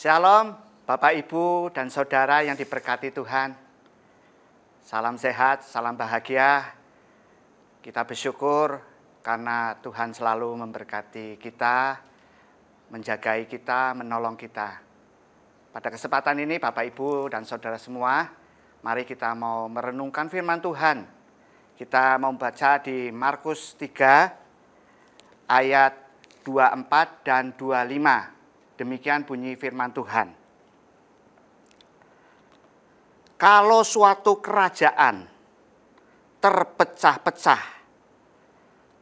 Shalom Bapak Ibu dan Saudara yang diberkati Tuhan. Salam sehat, salam bahagia. Kita bersyukur karena Tuhan selalu memberkati kita, menjagai kita, menolong kita. Pada kesempatan ini Bapak Ibu dan Saudara semua, mari kita mau merenungkan firman Tuhan. Kita mau baca di Markus 3 ayat 24 dan 25. Demikian bunyi firman Tuhan. Kalau suatu kerajaan terpecah-pecah,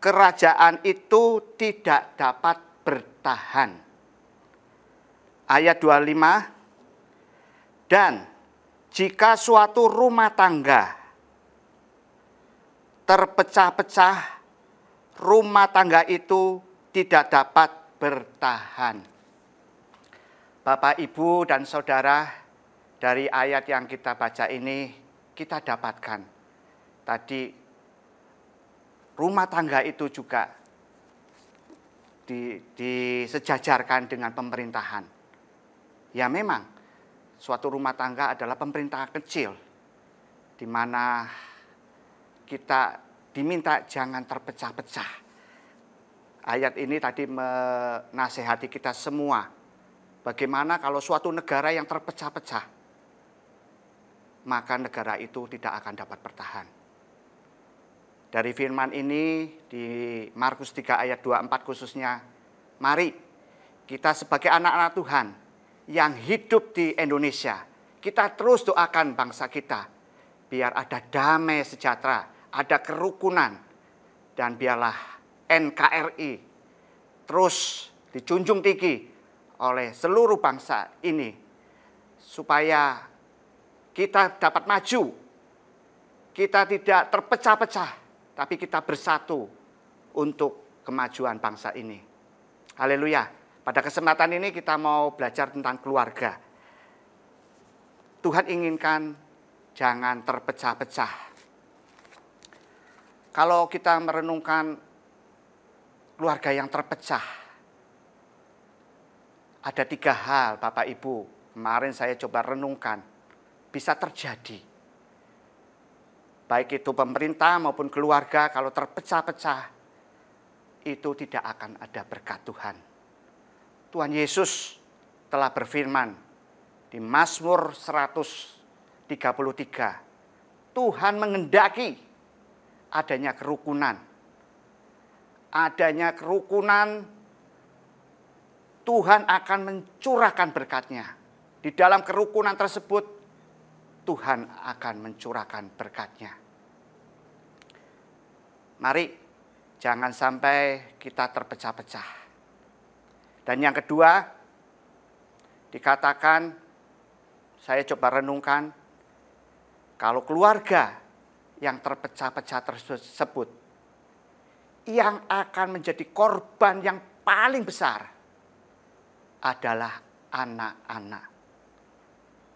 kerajaan itu tidak dapat bertahan. Ayat 25. Dan jika suatu rumah tangga terpecah-pecah, rumah tangga itu tidak dapat bertahan. Bapak, Ibu, dan Saudara, dari ayat yang kita baca ini, kita dapatkan tadi rumah tangga itu juga disejajarkan dengan pemerintahan. Ya memang, suatu rumah tangga adalah pemerintahan kecil, di mana kita diminta jangan terpecah-pecah. Ayat ini tadi menasehati kita semua. Bagaimana kalau suatu negara yang terpecah-pecah, maka negara itu tidak akan dapat bertahan. Dari firman ini di Markus 3 ayat 24 khususnya, mari kita sebagai anak-anak Tuhan yang hidup di Indonesia, kita terus doakan bangsa kita, biar ada damai sejahtera, ada kerukunan, dan biarlah NKRI terus dijunjung tinggi oleh seluruh bangsa ini, supaya kita dapat maju, kita tidak terpecah-pecah, tapi kita bersatu untuk kemajuan bangsa ini. Haleluya. Pada kesempatan ini kita mau belajar tentang keluarga. Tuhan inginkan jangan terpecah-pecah. Kalau kita merenungkan keluarga yang terpecah, ada 3 hal Bapak Ibu, kemarin saya coba renungkan, bisa terjadi. Baik itu pemerintah maupun keluarga, kalau terpecah-pecah, itu tidak akan ada berkat Tuhan. Tuhan Yesus telah berfirman di Mazmur 133, Tuhan mengendaki adanya kerukunan. Adanya kerukunan, Tuhan akan mencurahkan berkat-Nya. Di dalam kerukunan tersebut, Tuhan akan mencurahkan berkat-Nya. Mari, jangan sampai kita terpecah-pecah. Dan yang kedua, dikatakan, saya coba renungkan, kalau keluarga yang terpecah-pecah tersebut, yang akan menjadi korban yang paling besar adalah anak-anak.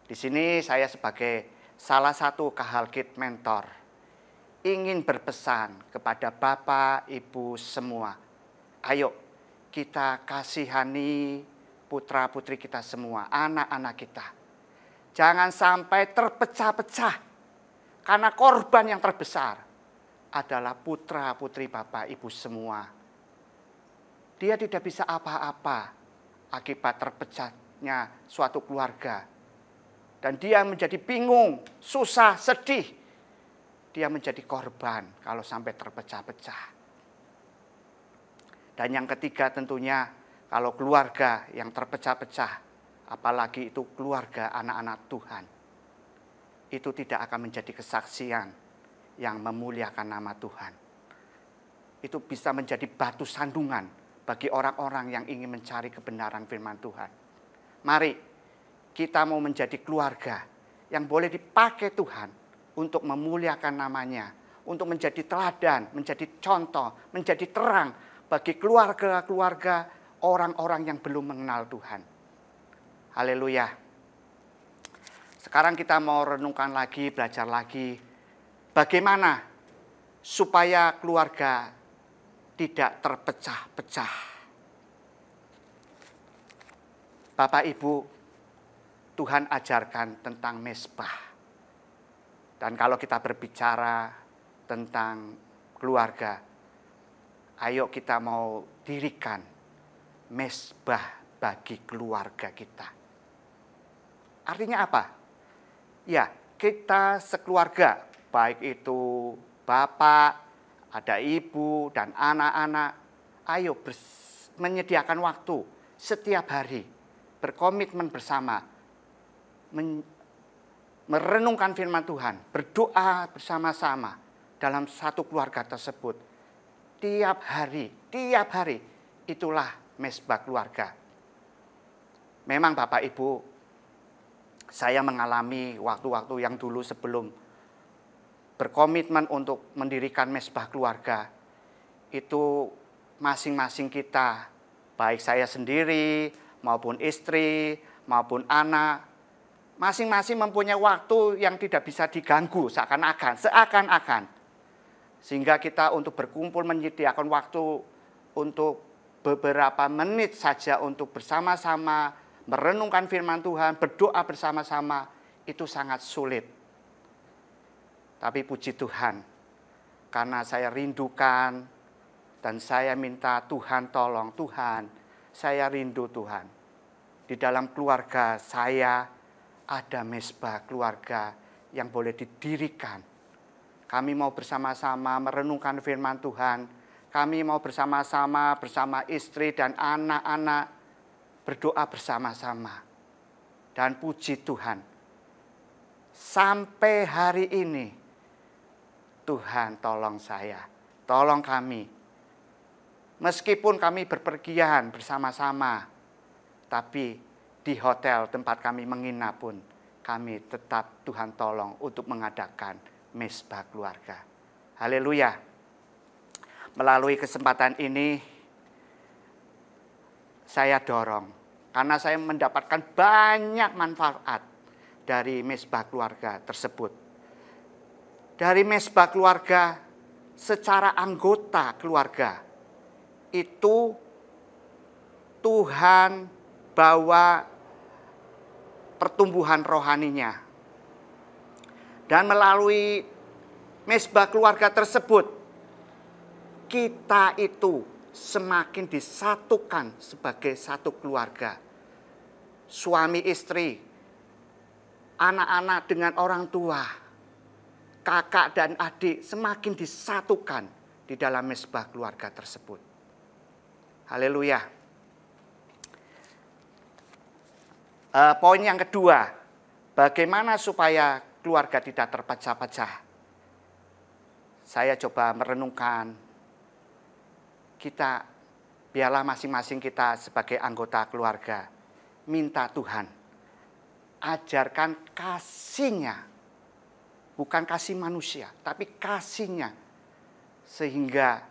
Di sini saya sebagai salah satu Kahalkit mentor ingin berpesan kepada Bapak, Ibu semua. Ayo kita kasihani putra-putri kita semua, anak-anak kita. Jangan sampai terpecah-pecah, karena korban yang terbesar adalah putra-putri Bapak, Ibu semua. Dia tidak bisa apa-apa akibat terpecahnya suatu keluarga. Dan dia menjadi bingung, susah, sedih. Dia menjadi korban kalau sampai terpecah-pecah. Dan yang ketiga tentunya, kalau keluarga yang terpecah-pecah, apalagi itu keluarga anak-anak Tuhan, itu tidak akan menjadi kesaksian yang memuliakan nama Tuhan. Itu bisa menjadi batu sandungan bagi orang-orang yang ingin mencari kebenaran firman Tuhan. Mari kita mau menjadi keluarga yang boleh dipakai Tuhan untuk memuliakan namanya, untuk menjadi teladan, menjadi contoh, menjadi terang bagi keluarga-keluarga orang-orang yang belum mengenal Tuhan. Haleluya. Sekarang kita mau renungkan lagi, belajar lagi, bagaimana supaya keluarga tidak terpecah-pecah. Bapak Ibu, Tuhan ajarkan tentang mezbah. Dan kalau kita berbicara tentang keluarga, ayo kita mau dirikan mezbah bagi keluarga kita. Artinya apa? Ya, kita sekeluarga, baik itu bapak, ada ibu, dan anak-anak, ayo menyediakan waktu setiap hari, berkomitmen bersama, merenungkan firman Tuhan, berdoa bersama-sama dalam satu keluarga tersebut. Tiap hari, itulah mezbah keluarga. Memang Bapak Ibu, saya mengalami waktu-waktu yang dulu sebelum berkomitmen untuk mendirikan mezbah keluarga, itu masing-masing kita, baik saya sendiri maupun istri maupun anak, masing-masing mempunyai waktu yang tidak bisa diganggu seakan-akan. Sehingga kita untuk berkumpul menyediakan waktu untuk beberapa menit saja untuk bersama-sama merenungkan firman Tuhan, berdoa bersama-sama, itu sangat sulit. Tapi puji Tuhan, karena saya rindukan dan saya minta Tuhan tolong, Tuhan, saya rindu Tuhan. Di dalam keluarga saya ada mezbah keluarga yang boleh didirikan. Kami mau bersama-sama merenungkan firman Tuhan. Kami mau bersama-sama bersama istri dan anak-anak berdoa bersama-sama. Dan puji Tuhan, sampai hari ini Tuhan tolong saya, tolong kami. Meskipun kami berpergian bersama-sama, tapi di hotel tempat kami menginap pun kami tetap Tuhan tolong untuk mengadakan mezbah keluarga. Haleluya. Melalui kesempatan ini saya dorong, karena saya mendapatkan banyak manfaat dari mezbah keluarga tersebut. Dari mezbah keluarga secara anggota keluarga, itu Tuhan bawa pertumbuhan rohaninya. Dan melalui mezbah keluarga tersebut, kita itu semakin disatukan sebagai satu keluarga. Suami istri, anak-anak dengan orang tua, kakak dan adik semakin disatukan di dalam mezbah keluarga tersebut. Haleluya. Poin yang kedua, bagaimana supaya keluarga tidak terpecah-pecah? Saya coba merenungkan, kita biarlah masing-masing kita sebagai anggota keluarga minta Tuhan ajarkan kasih-Nya, bukan kasih manusia, tapi kasih-Nya, sehingga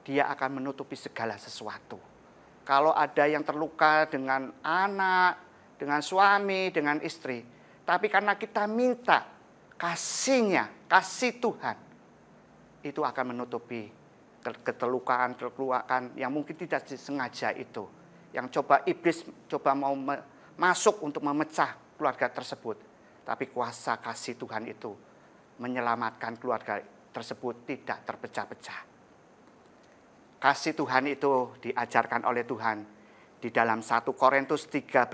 Dia akan menutupi segala sesuatu. Kalau ada yang terluka dengan anak, dengan suami, dengan istri, tapi karena kita minta kasih-Nya, kasih Tuhan, itu akan menutupi keterlukaan yang mungkin tidak disengaja itu. Yang coba iblis mau masuk untuk memecah keluarga tersebut. Tapi kuasa kasih Tuhan itu menyelamatkan keluarga tersebut tidak terpecah-pecah. Kasih Tuhan itu diajarkan oleh Tuhan di dalam 1 Korintus 13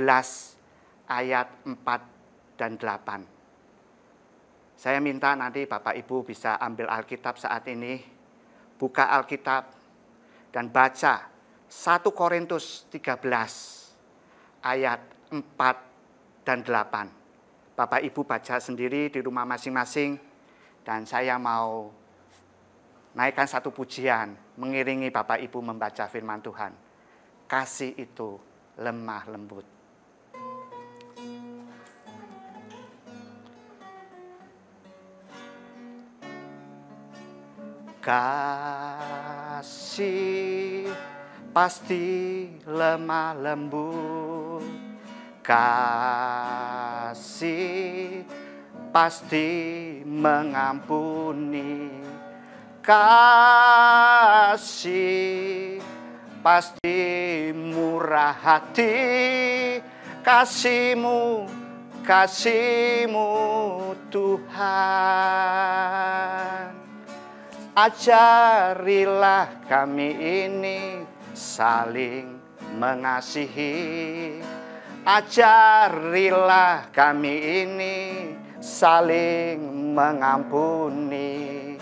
ayat 4 dan 8. Saya minta nanti Bapak Ibu bisa ambil Alkitab saat ini, buka Alkitab dan baca 1 Korintus 13 ayat 4 dan 8. Bapak Ibu baca sendiri di rumah masing-masing, dan saya mau naikkan satu pujian mengiringi Bapak Ibu membaca firman Tuhan. Kasih itu lemah lembut. Kasih pasti lemah lembut, kasih pasti mengampuni, kasih pasti murah hati, kasih-Mu, kasih-Mu Tuhan. Ajarilah kami ini saling mengasihi. Ajarilah kami ini saling mengampuni.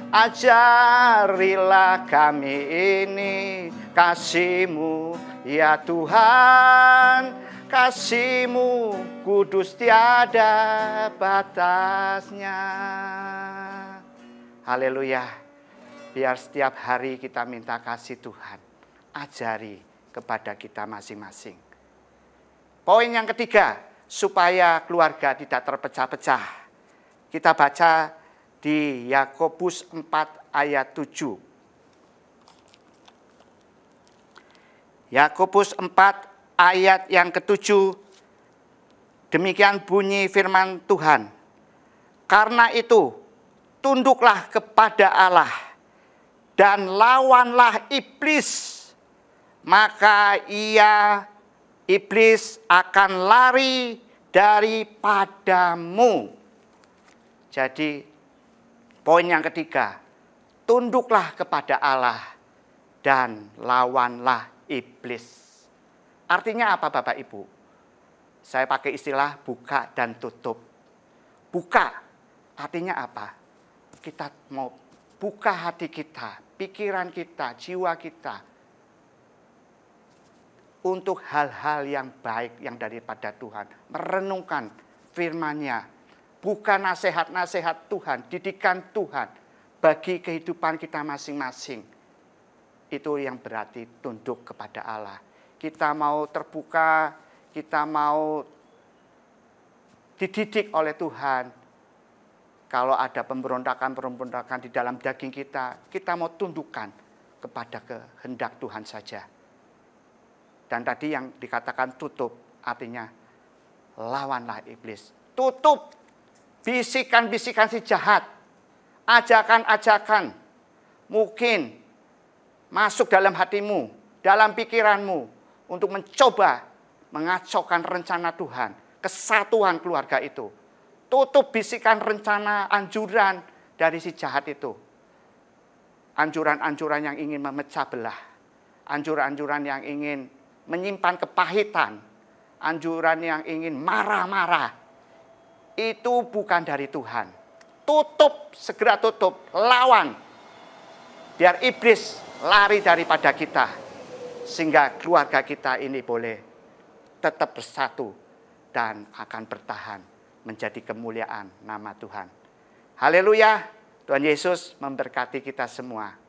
Ajarilah kami ini kasih-Mu ya Tuhan. Kasih-Mu kudus tiada batasnya. Haleluya. Biar setiap hari kita minta kasih Tuhan. Ajari kepada kita masing-masing. Poin yang ketiga, supaya keluarga tidak terpecah-pecah. Kita baca di Yakobus 4 ayat 7. Yakobus 4 ayat yang ke-7. Demikian bunyi firman Tuhan. Karena itu, tunduklah kepada Allah dan lawanlah iblis. Maka iblis akan lari daripadamu. Jadi poin yang ketiga, tunduklah kepada Allah dan lawanlah iblis. Artinya apa Bapak Ibu? Saya pakai istilah buka dan tutup. Buka artinya apa? Kita mau buka hati kita, pikiran kita, jiwa kita untuk hal-hal yang baik yang daripada Tuhan. Merenungkan firman-Nya. Bukan nasihat-nasihat Tuhan, didikan Tuhan bagi kehidupan kita masing-masing. Itu yang berarti tunduk kepada Allah. Kita mau terbuka, kita mau dididik oleh Tuhan. Kalau ada pemberontakan-pemberontakan di dalam daging kita, kita mau tundukkan kepada kehendak Tuhan saja. Dan tadi yang dikatakan tutup, artinya lawanlah iblis. Tutup bisikan-bisikan si jahat, ajakan-ajakan mungkin masuk dalam hatimu, dalam pikiranmu untuk mencoba mengacaukan rencana Tuhan, kesatuan keluarga itu. Tutup bisikan rencana anjuran dari si jahat itu. Anjuran-anjuran yang ingin memecah belah, anjuran-anjuran yang ingin menyimpan kepahitan, anjuran yang ingin marah-marah, itu bukan dari Tuhan. Tutup, segera tutup, lawan. Biar iblis lari daripada kita. Sehingga keluarga kita ini boleh tetap bersatu dan akan bertahan menjadi kemuliaan nama Tuhan. Haleluya, Tuhan Yesus memberkati kita semua.